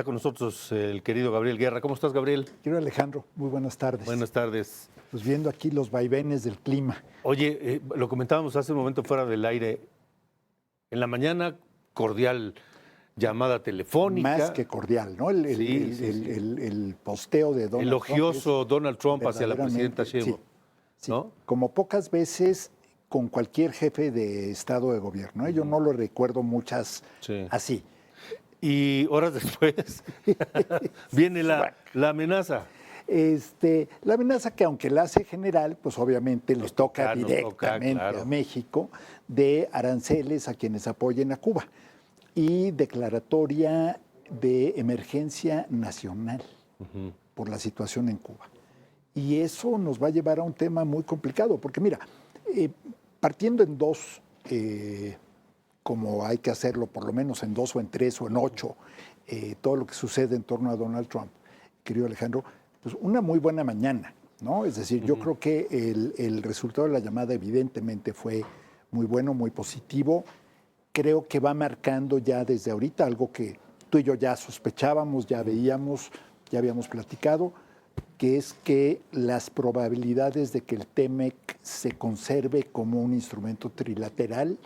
Está con nosotros el querido Gabriel Guerra. ¿Cómo estás, Gabriel? Querido Alejandro, muy buenas tardes. Buenas tardes. Pues viendo aquí los vaivenes del clima. Oye, lo comentábamos hace un momento fuera del aire. En la mañana, cordial llamada telefónica. Más que cordial, ¿no? El posteo de Donald Trump. Elogioso Donald Trump hacia la presidenta Sheinbaum. Sí, ¿no? Como pocas veces con cualquier jefe de Estado de gobierno. Yo no lo recuerdo muchas así. Y horas después viene la amenaza. La amenaza que aunque la hace general, pues obviamente les toca directamente a México de aranceles a quienes apoyen a Cuba y declaratoria de emergencia nacional por la situación en Cuba. Y eso nos va a llevar a un tema muy complicado, porque mira, partiendo en dos, como hay que hacerlo por lo menos en 2 o en 3 o en 8, todo lo que sucede en torno a Donald Trump, querido Alejandro, pues una muy buena mañana, ¿no? Es decir, yo creo que el resultado de la llamada evidentemente fue muy bueno, muy positivo. Creo que va marcando ya desde ahorita algo que tú y yo ya sospechábamos, ya veíamos, ya habíamos platicado, que es que las probabilidades de que el TEMEC se conserve como un instrumento trilateral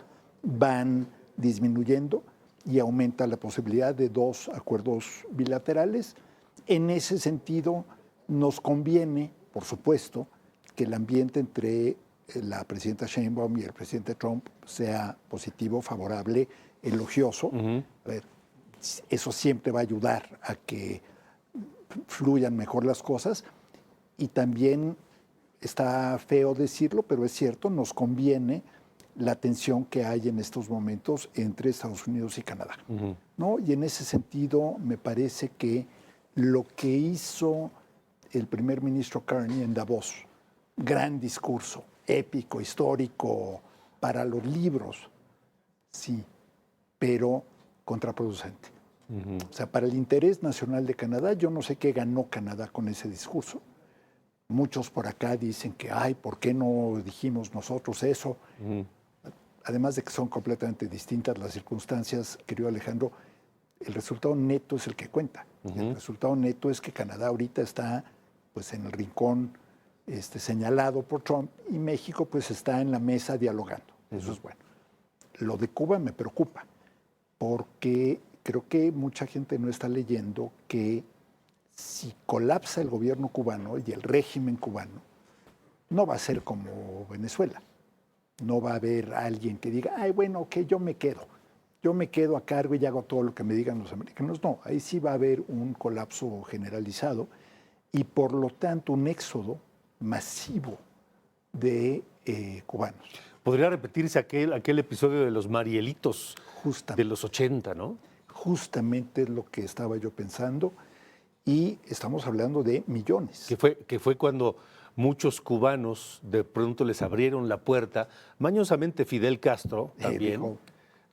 van disminuyendo y aumenta la posibilidad de 2 acuerdos bilaterales. En ese sentido, nos conviene, por supuesto, que el ambiente entre la presidenta Sheinbaum y el presidente Trump sea positivo, favorable, elogioso. A ver, eso siempre va a ayudar a que fluyan mejor las cosas. Y también, está feo decirlo, pero es cierto, nos conviene la tensión que hay en estos momentos entre Estados Unidos y Canadá, ¿no? Y en ese sentido, me parece que lo que hizo el primer ministro Carney en Davos, gran discurso, épico, histórico, para los libros, sí, pero contraproducente. O sea, para el interés nacional de Canadá, yo no sé qué ganó Canadá con ese discurso. Muchos por acá dicen que, ay, ¿por qué no dijimos nosotros eso? Además de que son completamente distintas las circunstancias, querido Alejandro, el resultado neto es el que cuenta. El resultado neto es que Canadá ahorita está pues, en el rincón señalado por Trump y México pues, está en la mesa dialogando. Eso es bueno. Lo de Cuba me preocupa porque creo que mucha gente no está leyendo que si colapsa el gobierno cubano y el régimen cubano, no va a ser como Venezuela. No va a haber alguien que diga, ay, bueno, ok, yo me quedo a cargo y hago todo lo que me digan los americanos. No, ahí sí va a haber un colapso generalizado y por lo tanto un éxodo masivo de cubanos. Podría repetirse aquel episodio de los Marielitos de los 80, ¿no? Justamente es lo que estaba yo pensando y estamos hablando de millones. Que fue cuando muchos cubanos de pronto les abrieron la puerta, mañosamente Fidel Castro también, dijo,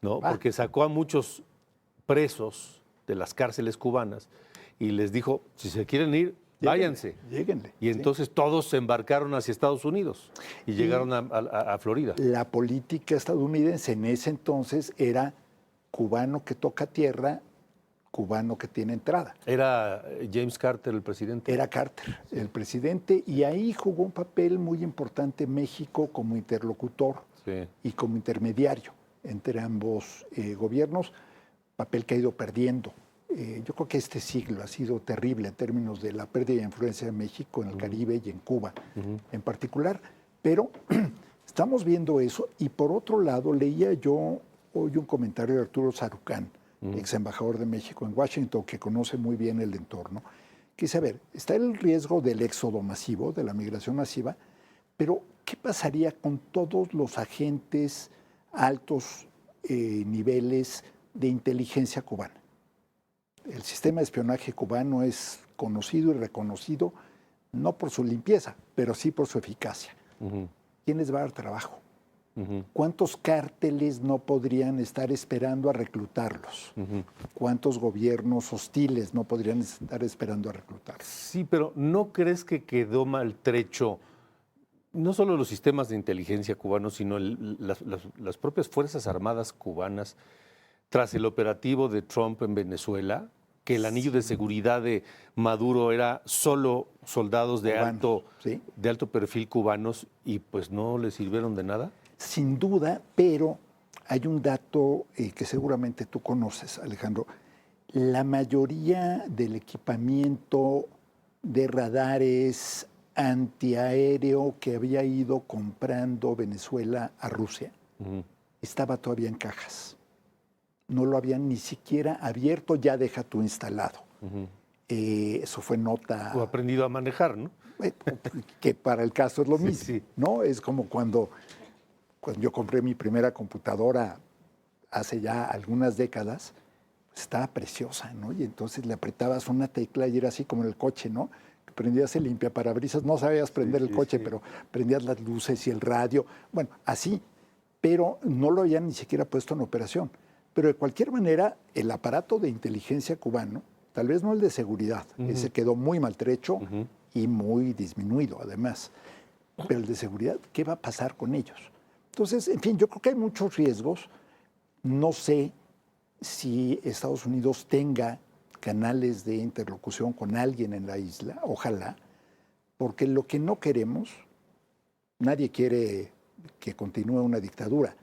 ¿no? Porque sacó a muchos presos de las cárceles cubanas y les dijo, si se quieren ir, váyanse. Lléguenle. Y entonces todos se embarcaron hacia Estados Unidos y llegaron a Florida. La política estadounidense en ese entonces era cubano que toca tierra, cubano que tiene entrada. Era James Carter el presidente. Era Carter el presidente y ahí jugó un papel muy importante México como interlocutor y como intermediario entre ambos gobiernos, papel que ha ido perdiendo. Yo creo que este siglo ha sido terrible en términos de la pérdida de influencia de México en el Caribe y en Cuba en particular, pero estamos viendo eso y por otro lado leía yo hoy un comentario de Arturo Sarucán, ex embajador de México en Washington, que conoce muy bien el entorno, que dice, a ver, está el riesgo del éxodo masivo, de la migración masiva, pero ¿qué pasaría con todos los agentes altos niveles de inteligencia cubana? El sistema de espionaje cubano es conocido y reconocido, no por su limpieza, pero sí por su eficacia. ¿Quién les va a dar trabajo? ¿Cuántos cárteles no podrían estar esperando a reclutarlos? ¿Cuántos gobiernos hostiles no podrían estar esperando a reclutarlos? Sí, pero ¿no crees que quedó maltrecho no solo los sistemas de inteligencia cubanos, sino las propias Fuerzas Armadas cubanas tras el operativo de Trump en Venezuela? que el anillo de seguridad de Maduro era solo soldados de cubanos, ¿sí? de alto perfil cubanos y pues no les sirvieron de nada? Sin duda, pero hay un dato que seguramente tú conoces, Alejandro. La mayoría del equipamiento de radares antiaéreo que había ido comprando Venezuela a Rusia estaba todavía en cajas. No lo habían ni siquiera abierto, ya deja tú instalado. Eso fue nota... O aprendido a manejar, ¿no? Que para el caso es lo mismo, sí. ¿no? Es como cuando yo compré mi primera computadora hace ya algunas décadas, estaba preciosa, ¿no? Y entonces le apretabas una tecla y era así como en el coche, ¿no? Que prendías el limpiaparabrisas, no sabías prender el coche, pero prendías las luces y el radio, bueno, así, pero no lo habían ni siquiera puesto en operación. Pero de cualquier manera, el aparato de inteligencia cubano, tal vez no el de seguridad, ese quedó muy maltrecho y muy disminuido además, pero el de seguridad, ¿qué va a pasar con ellos? Entonces, en fin, yo creo que hay muchos riesgos, no sé si Estados Unidos tenga canales de interlocución con alguien en la isla, ojalá, porque lo que no queremos, nadie quiere que continúe una dictadura,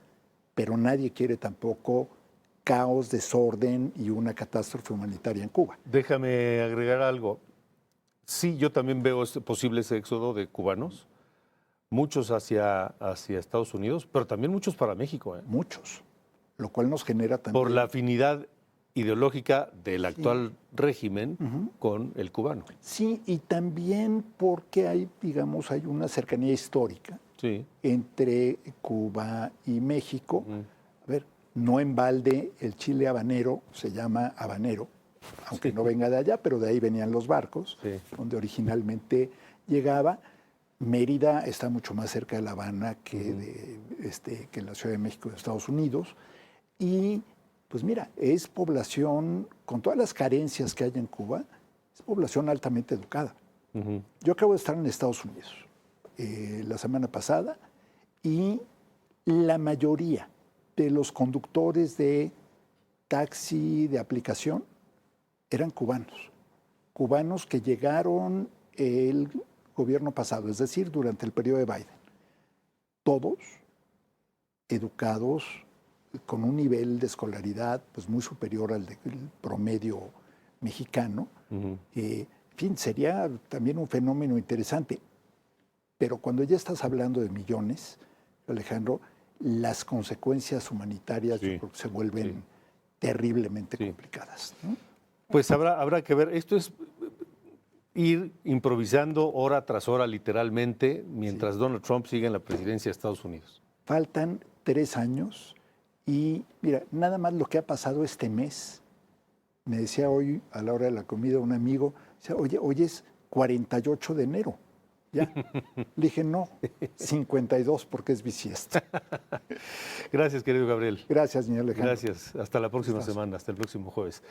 pero nadie quiere tampoco caos, desorden y una catástrofe humanitaria en Cuba. Déjame agregar algo. Sí, yo también veo posible ese éxodo de cubanos, muchos hacia Estados Unidos, pero también muchos para México. Muchos, lo cual nos genera también... Por la afinidad ideológica del actual régimen con el cubano. Sí, y también porque hay, digamos, hay una cercanía histórica entre Cuba y México. A ver, no en balde el chile habanero se llama habanero, aunque no venga de allá, pero de ahí venían los barcos, donde originalmente llegaba. Mérida está mucho más cerca de La Habana que, que la Ciudad de México de Estados Unidos. Y pues mira, es población, con todas las carencias que hay en Cuba, es población altamente educada. Yo acabo de estar en Estados Unidos la semana pasada y la mayoría de los conductores de taxi de aplicación eran cubanos. Cubanos que llegaron el gobierno pasado, es decir, durante el periodo de Biden. Todos educados con un nivel de escolaridad pues, muy superior al del promedio mexicano. En fin, sería también un fenómeno interesante. Pero cuando ya estás hablando de millones, Alejandro, las consecuencias humanitarias yo creo que se vuelven terriblemente complicadas, ¿no? Pues habrá que ver. Esto es ir improvisando hora tras hora, literalmente, mientras Donald Trump sigue en la presidencia de Estados Unidos. Faltan 3 años y, mira, nada más lo que ha pasado este mes. Me decía hoy, a la hora de la comida, un amigo, decía, oye, hoy es 48 de enero. ¿Ya? Le dije, no, 52 porque es bisiesta. Gracias, querido Gabriel. Gracias, señor Alejandro. Gracias. Hasta la próxima semana, hasta el próximo jueves.